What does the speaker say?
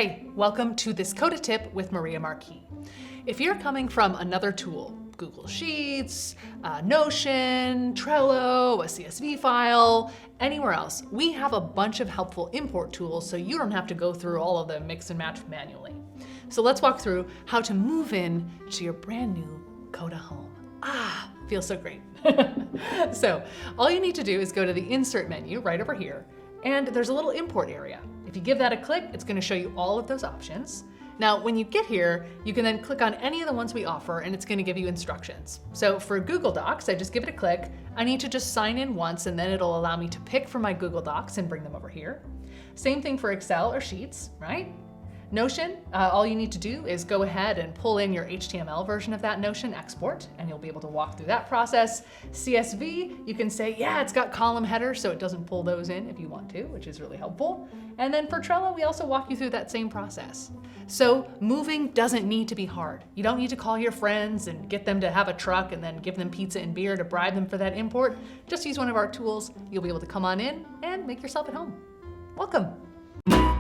Hey, welcome to this Coda tip with Maria Marquis. If you're coming from another tool, Google Sheets, Notion, Trello, a CSV file, anywhere else, we have a bunch of helpful import tools so you don't have to go through all of them mix and match manually. So let's walk through how to move in to your brand new Coda home. Feels so great. So all you need to do is go to the Insert menu right over here, and there's a little import area. If you give that a click, it's going to show you all of those options. Now, when you get here, you can then click on any of the ones we offer and it's going to give you instructions. So for Google Docs, I just give it a click. I need to just sign in once and then it'll allow me to pick from my Google Docs and bring them over here. Same thing for Excel or Sheets, right? Notion, all you need to do is go ahead and pull in your HTML version of that Notion export, and you'll be able to walk through that process. CSV, you can say, yeah, it's got column headers, so it doesn't pull those in if you want to, which is really helpful. And then for Trello, we also walk you through that same process. So moving doesn't need to be hard. You don't need to call your friends and get them to have a truck and then give them pizza and beer to bribe them for that import. Just use one of our tools. You'll be able to come on in and make yourself at home. Welcome.